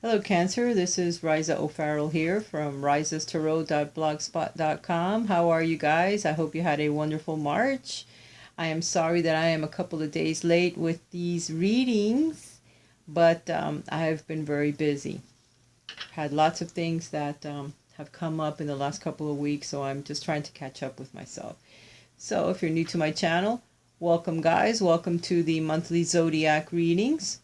Hello Cancer, this is Raisa O'Farrell here from risastarot.blogspot.com. How are you guys? I hope you had a wonderful March. I am sorry that I am a couple of days late with these readings, but I have been very busy. Had lots of things that have come up in the last couple of weeks, so I'm just trying to catch up with myself. So if you're new to my channel, welcome guys. Welcome to the monthly zodiac readings.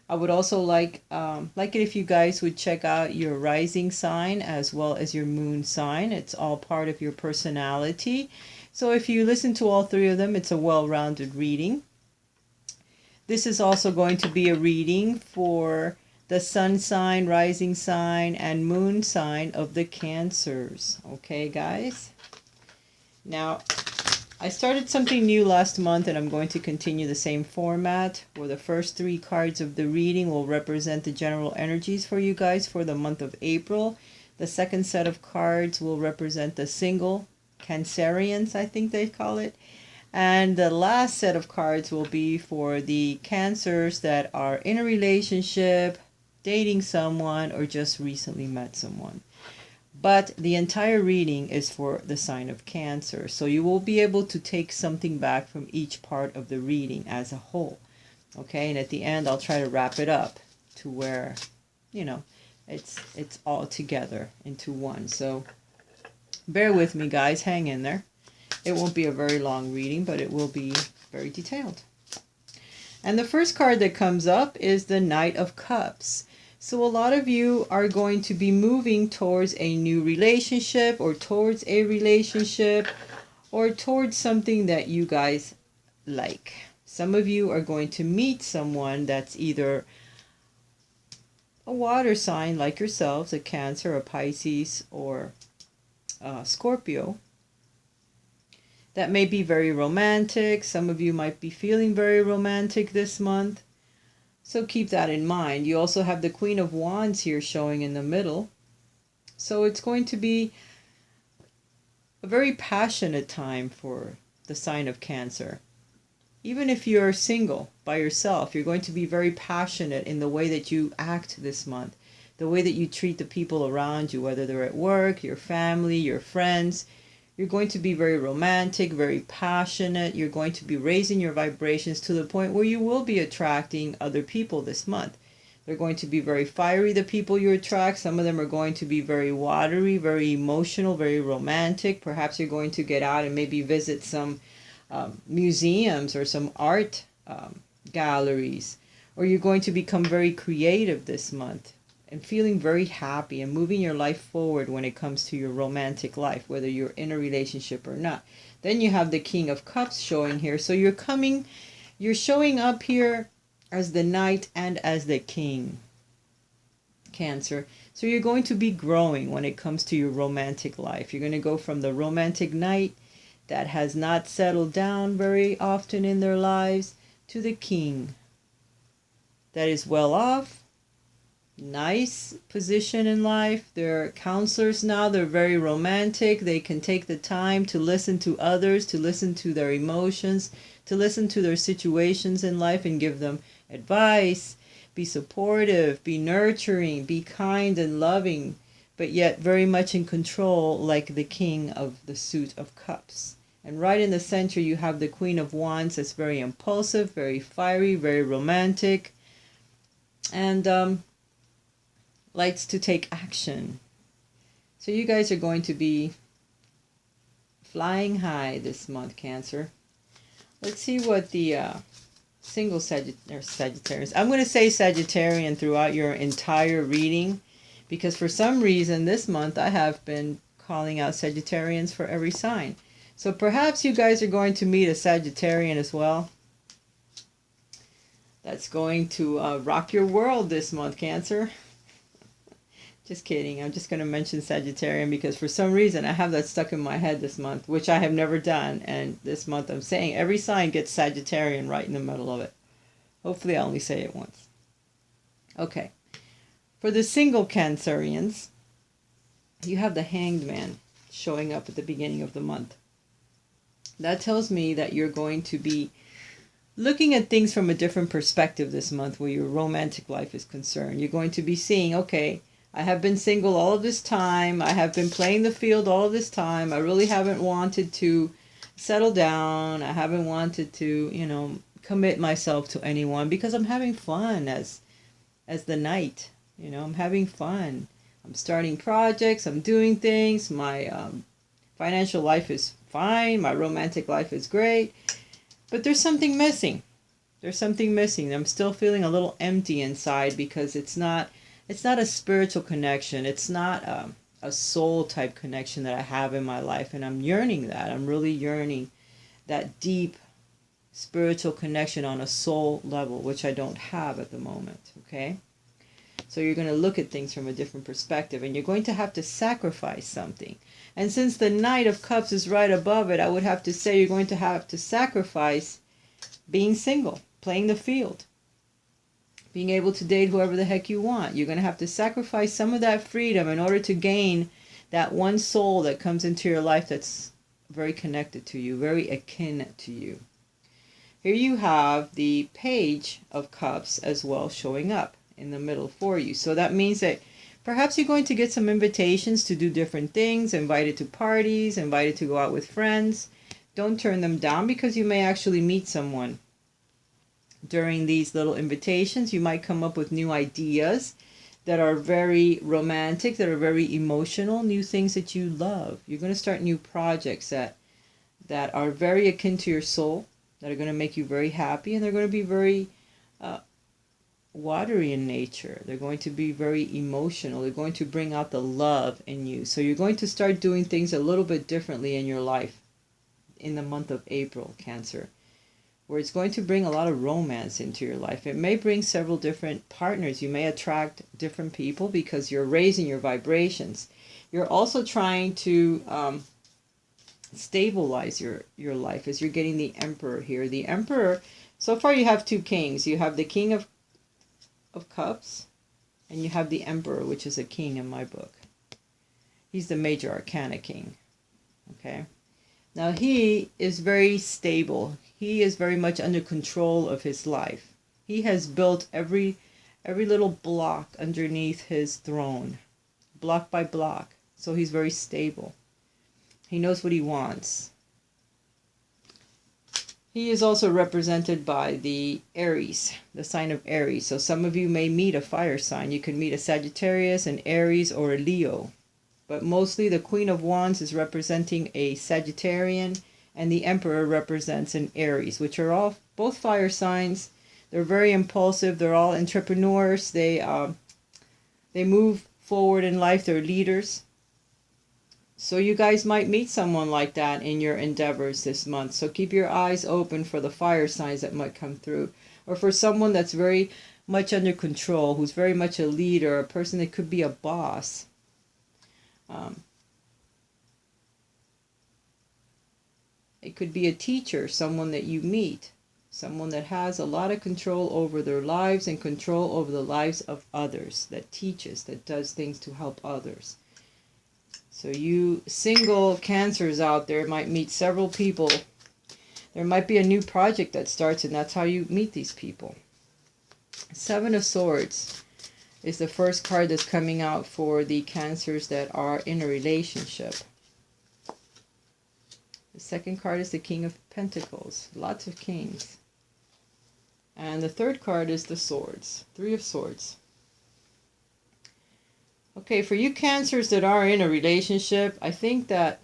I would also like it if you guys would check out your rising sign as well as your moon sign. It's all part of your personality. So if you listen to all three of them, it's a well-rounded reading. This is also going to be a reading for the sun sign, rising sign, and moon sign of the Cancers. Okay, guys? Now, I started something new last month, and I'm going to continue the same format, where the first three cards of the reading will represent the general energies for you guys for the month of April. The second set of cards will represent the single Cancerians, I think they call it. And the last set of cards will be for the Cancers that are in a relationship, dating someone, or just recently met someone. But the entire reading is for the sign of Cancer. So you will be able to take something back from each part of the reading as a whole. Okay, and at the end I'll try to wrap it up to where, it's all together into one. So bear with me guys, hang in there. It won't be a very long reading, but it will be very detailed. And the first card that comes up is the Knight of Cups. So a lot of you are going to be moving towards a new relationship, or towards a relationship, or towards something that you guys like. Some of you are going to meet someone that's either a water sign like yourselves, a Cancer, a Pisces, or Scorpio. That may be very romantic. Some of you might be feeling very romantic this month. So keep that in mind. You also have the Queen of Wands here showing in the middle. So it's going to be a very passionate time for the sign of Cancer. Even if you're single by yourself, you're going to be very passionate in the way that you act this month. The way that you treat the people around you, whether they're at work, your family, your friends. You're going to be very romantic, very passionate. You're going to be raising your vibrations to the point where you will be attracting other people this month. They're going to be very fiery, the people you attract. Some of them are going to be very watery, very emotional, very romantic. Perhaps you're going to get out and maybe visit some museums or some art galleries. Or you're going to become very creative this month, and feeling very happy and moving your life forward when it comes to your romantic life, whether you're in a relationship or not. Then you have the King of Cups showing here. So you're showing up here as the Knight and as the King, Cancer. So you're going to be growing when it comes to your romantic life. You're going to go from the romantic knight that has not settled down very often in their lives to the King that is well off. Nice position in life. They're counselors now. They're very romantic. They can take the time to listen to others, to listen to their emotions, to listen to their situations in life and give them advice. Be supportive, be nurturing, be kind and loving, but yet very much in control, like the King of the suit of cups. And right in the center you have the Queen of Wands that's very impulsive, very fiery, very romantic, and likes to take action. So you guys are going to be flying high this month, Cancer. Let's see what the single Sagittarius. I'm going to say Sagittarian throughout your entire reading, because for some reason this month I have been calling out Sagittarians for every sign. So perhaps you guys are going to meet a Sagittarian as well. That's going to rock your world this month, Cancer. Just kidding. I'm just going to mention Sagittarian because for some reason I have that stuck in my head this month, which I have never done. And this month I'm saying every sign gets Sagittarian right in the middle of it. Hopefully I only say it once. Okay. For the single Cancerians, you have the Hanged Man showing up at the beginning of the month. That tells me that you're going to be looking at things from a different perspective this month where your romantic life is concerned. You're going to be seeing, okay, I have been single all of this time. I have been playing the field all of this time. I really haven't wanted to settle down. I haven't wanted to, commit myself to anyone because I'm having fun as the knight. I'm having fun. I'm starting projects. I'm doing things. My financial life is fine. My romantic life is great. But there's something missing. There's something missing. I'm still feeling a little empty inside because it's not a spiritual connection. It's not a soul type connection that I have in my life. And I'm yearning that. I'm really yearning that deep spiritual connection on a soul level, which I don't have at the moment. Okay? So you're going to look at things from a different perspective, and you're going to have to sacrifice something. And since the Knight of Cups is right above it, I would have to say you're going to have to sacrifice being single, playing the field, being able to date whoever the heck you want. You're going to have to sacrifice some of that freedom in order to gain that one soul that comes into your life that's very connected to you, very akin to you. Here you have the Page of Cups as well showing up in the middle for you. So that means that perhaps you're going to get some invitations to do different things, invited to parties, invited to go out with friends. Don't turn them down because you may actually meet someone during these little invitations. You might come up with new ideas that are very romantic, that are very emotional, new things that you love. You're going to start new projects that are very akin to your soul, that are going to make you very happy, and they're going to be very watery in nature. They're going to be very emotional. They're going to bring out the love in you. So you're going to start doing things a little bit differently in your life in the month of April, Cancer, where it's going to bring a lot of romance into your life. It may bring several different partners. You may attract different people because you're raising your vibrations. You're also trying to stabilize your life as you're getting the Emperor here. The Emperor, so far you have two kings. You have the King of Cups, and you have the Emperor, which is a king in my book. He's the major arcana king. Okay. Now he is very stable. He is very much under control of his life. He has built every little block underneath his throne, block by block. So he's very stable. He knows what he wants. He is also represented by the Aries, the sign of Aries. So some of you may meet a fire sign. You can meet a Sagittarius, an Aries, or a Leo. But mostly the Queen of Wands is representing a Sagittarian, and the Emperor represents an Aries, which are all both fire signs. They're very impulsive. They're all entrepreneurs. They move forward in life. They're leaders. So you guys might meet someone like that in your endeavors this month. So keep your eyes open for the fire signs that might come through. Or for someone that's very much under control, who's very much a leader, a person that could be a boss. It could be a teacher, someone that you meet. Someone that has a lot of control over their lives and control over the lives of others. That teaches, that does things to help others. So you single Cancers out there might meet several people. There might be a new project that starts, and that's how you meet these people. Seven of Swords is the first card that's coming out for the Cancers that are in a relationship. The second card is the King of Pentacles. Lots of kings. And the third card is the Swords. Three of Swords. Okay, for you Cancers that are in a relationship, I think that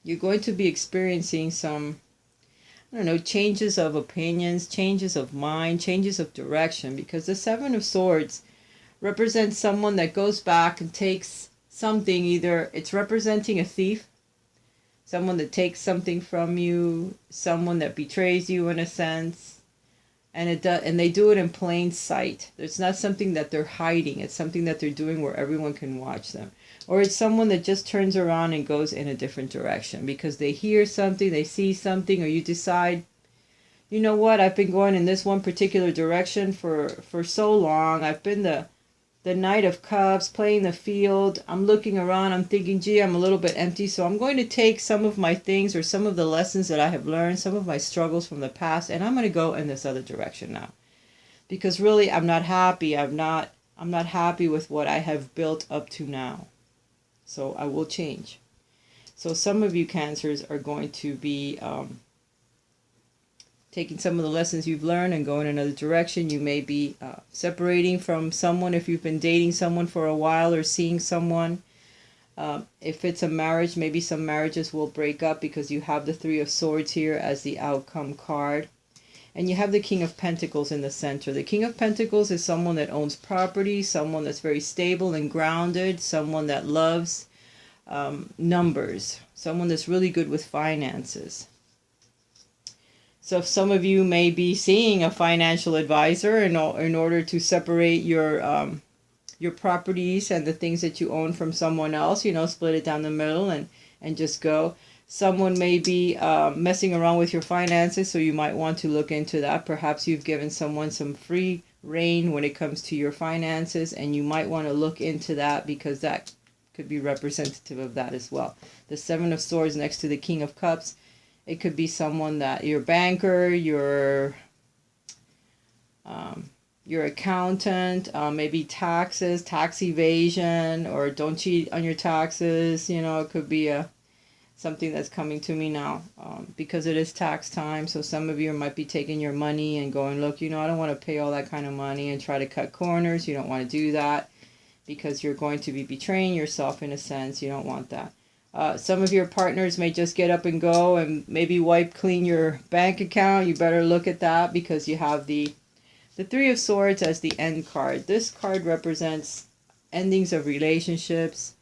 you're going to be experiencing some, changes of opinions, changes of mind, changes of direction, because the Seven of Swords represents someone that goes back and takes something. Either it's representing a thief, someone that takes something from you, someone that betrays you in a sense. And they do it in plain sight. It's not something that they're hiding. It's something that they're doing where everyone can watch them. Or it's someone that just turns around and goes in a different direction because they hear something, they see something, or you decide, you know what, I've been going in this one particular direction for so long. I've been the the Knight of Cups, playing the field. I'm looking around, I'm thinking, gee, I'm a little bit empty, so I'm going to take some of my things or some of the lessons that I have learned, some of my struggles from the past, and I'm going to go in this other direction now. Because really, I'm not happy. I'm not happy with what I have built up to now. So I will change. So some of you Cancers are going to be taking some of the lessons you've learned and going another direction. You may be separating from someone if you've been dating someone for a while or seeing someone. If it's a marriage, maybe some marriages will break up because you have the Three of Swords here as the outcome card. And you have the King of Pentacles in the center. The King of Pentacles is someone that owns property, someone that's very stable and grounded, someone that loves numbers, someone that's really good with finances. So if some of you may be seeing a financial advisor in order to separate your properties and the things that you own from someone else, split it down the middle and just go. Someone may be messing around with your finances, so you might want to look into that. Perhaps you've given someone some free reign when it comes to your finances, and you might want to look into that because that could be representative of that as well. The Seven of Swords next to the King of Cups. It could be someone that your banker, your accountant, maybe taxes, tax evasion, or don't cheat on your taxes. It could be something that's coming to me now because it is tax time. So some of you might be taking your money and going, look, I don't want to pay all that kind of money and try to cut corners. You don't want to do that because you're going to be betraying yourself in a sense. You don't want that. Some of your partners may just get up and go and maybe wipe clean your bank account. You better look at that because you have the Three of Swords as the end card. This card represents endings of relationships,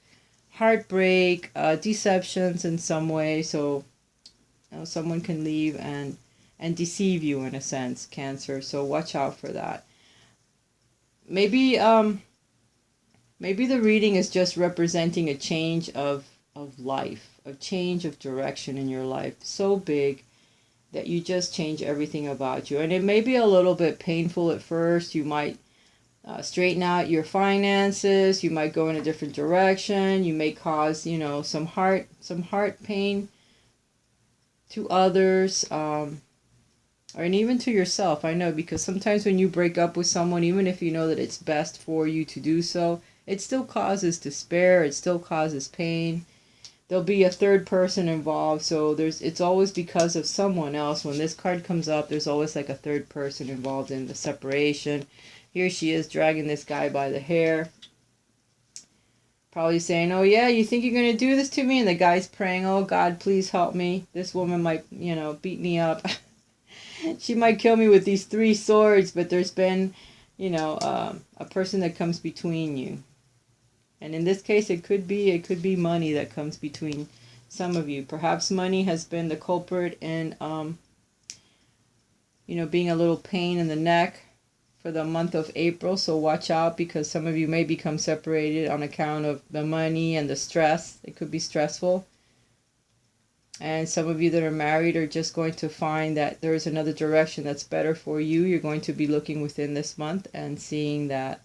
heartbreak, deceptions in some way. So someone can leave and deceive you in a sense, Cancer. So watch out for that. Maybe the reading is just representing a change of life, a change of direction in your life, so big that you just change everything about you. And it may be a little bit painful at first. You might straighten out your finances. You might go in a different direction. You may cause, some heart pain to others, and even to yourself. I know, because sometimes when you break up with someone, even if you know that it's best for you to do so, it still causes despair. It still causes pain. There'll be a third person involved, so it's always because of someone else. When this card comes up, there's always like a third person involved in the separation. Here she is dragging this guy by the hair. Probably saying, oh yeah, you think you're going to do this to me? And the guy's praying, oh God, please help me. This woman might, beat me up. She might kill me with these 3 swords, but there's been, a person that comes between you. And in this case, it could be money that comes between some of you. Perhaps money has been the culprit in, being a little pain in the neck for the month of April. So watch out, because some of you may become separated on account of the money and the stress. It could be stressful. And some of you that are married are just going to find that there is another direction that's better for you. You're going to be looking within this month and seeing that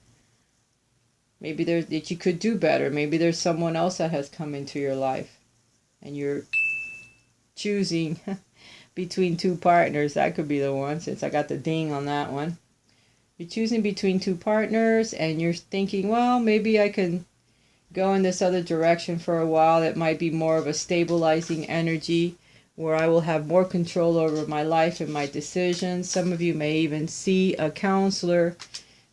maybe that you could do better. Maybe there's someone else that has come into your life and you're choosing between 2 partners. That could be the one, since I got the ding on that one. You're choosing between 2 partners and you're thinking, well, maybe I can go in this other direction for a while. That might be more of a stabilizing energy where I will have more control over my life and my decisions. Some of you may even see a counselor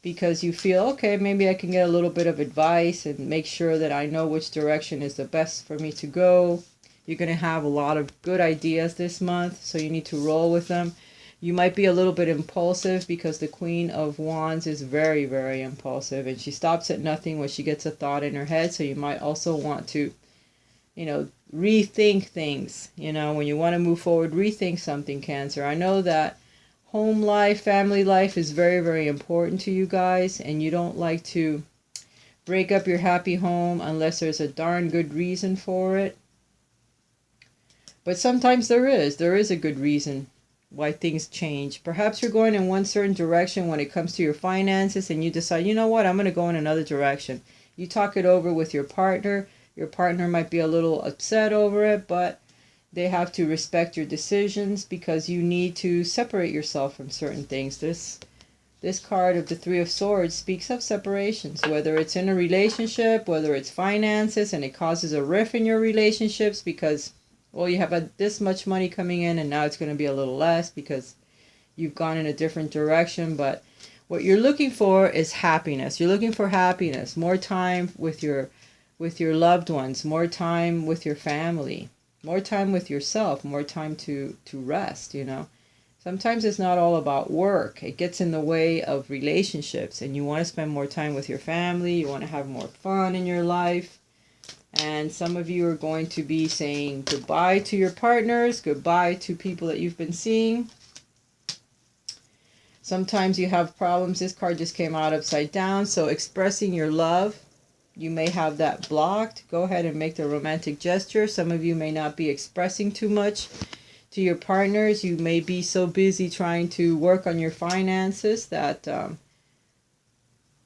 because you feel, okay, maybe I can get a little bit of advice and make sure that I know which direction is the best for me to go. You're going to have a lot of good ideas this month, so you need to roll with them. You might be a little bit impulsive because the Queen of Wands is very, very impulsive, and she stops at nothing when she gets a thought in her head. So you might also want to, rethink things. When you want to move forward, rethink something, Cancer. I know that home life, family life is very, very important to you guys, and you don't like to break up your happy home unless there's a darn good reason for it. But sometimes there is a good reason why things change. Perhaps you're going in one certain direction when it comes to your finances, and you decide, you know what, I'm going to go in another direction. You talk it over with your partner. Your partner might be a little upset over it, but they have to respect your decisions because you need to separate yourself from certain things. This card of the Three of Swords speaks of separations, whether it's in a relationship, whether it's finances, and it causes a rift in your relationships because, well, you have this much money coming in and now it's going to be a little less because you've gone in a different direction. But what you're looking for is happiness. You're looking for happiness, more time with your loved ones, more time with your family, more time with yourself, more time to rest, you know. Sometimes it's not all about work. It gets in the way of relationships, and you want to spend more time with your family. You want to have more fun in your life. And some of you are going to be saying goodbye to your partners, goodbye to people that you've been seeing. Sometimes you have problems. This card just came out upside down. So expressing your love, you may have that blocked. Go ahead and make the romantic gesture. Some of you may not be expressing too much to your partners. You may be so busy trying to work on your finances that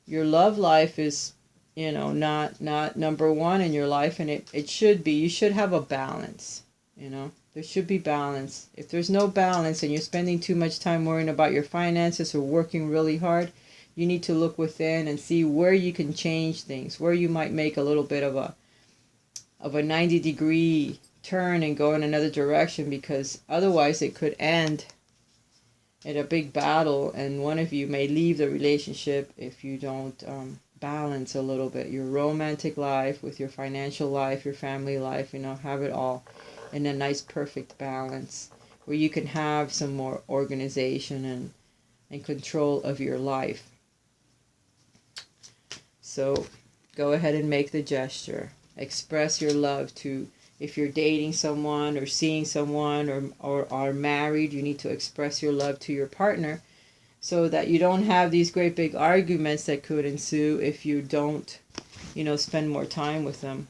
your love life is, you know, not number one in your life, and it should be. You should have a balance, you know. There should be balance. If there's no balance and you're spending too much time worrying about your finances or working really hard, you need to look within and see where you can change things, where you might make a little bit of a 90-degree turn and go in another direction, because otherwise it could end in a big battle and one of you may leave the relationship if you don't balance a little bit your romantic life with your financial life, your family life, you know, have it all in a nice perfect balance where you can have some more organization and control of your life. So go ahead and make the gesture. Express your love to, if you're dating someone or seeing someone or are married, you need to express your love to your partner so that you don't have these great big arguments that could ensue if you don't, you know, spend more time with them.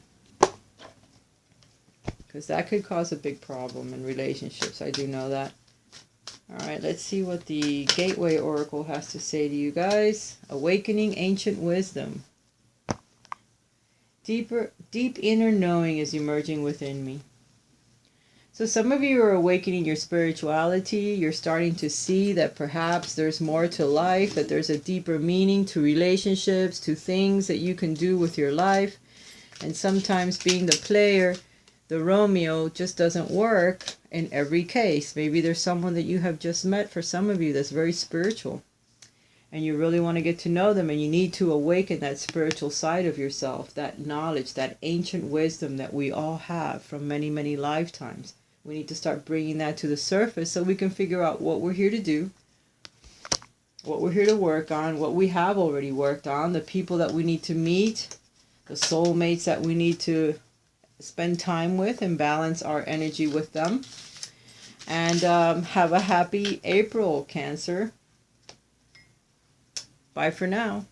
Because that could cause a big problem in relationships. I do know that. All right, let's see what the Gateway Oracle has to say to you guys. Awakening ancient wisdom. Deep inner knowing is emerging within me. So some of you are awakening your spirituality. You're starting to see that perhaps there's more to life, that there's a deeper meaning to relationships, to things that you can do with your life. And sometimes being the player, the Romeo, just doesn't work in every case. Maybe there's someone that you have just met for some of you that's very spiritual. And you really want to get to know them, and you need to awaken that spiritual side of yourself, that knowledge, that ancient wisdom that we all have from many, many lifetimes. We need to start bringing that to the surface so we can figure out what we're here to do, what we're here to work on, what we have already worked on, the people that we need to meet, the soulmates that we need to spend time with and balance our energy with them. And have a happy April, Cancer. Bye for now.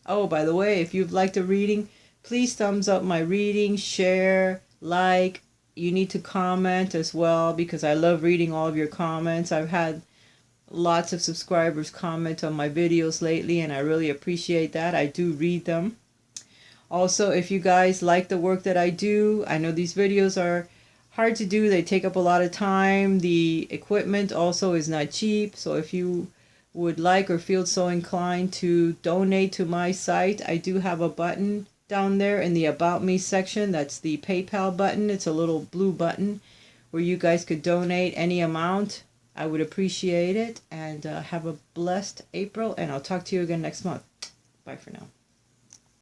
Oh, by the way, if you've liked a reading, please thumbs up my reading, share, like. You need to comment as well because I love reading all of your comments. I've had lots of subscribers comment on my videos lately, and I really appreciate that. I do read them. Also, if you guys like the work that I do, I know these videos are hard to do. They take up a lot of time. The equipment also is not cheap. So if you would like or feel so inclined to donate to my site, I do have a button down there in the About Me section. That's the PayPal button. It's a little blue button where you guys could donate any amount. I would appreciate it. And have a blessed April, and I'll talk to you again next month. Bye for now.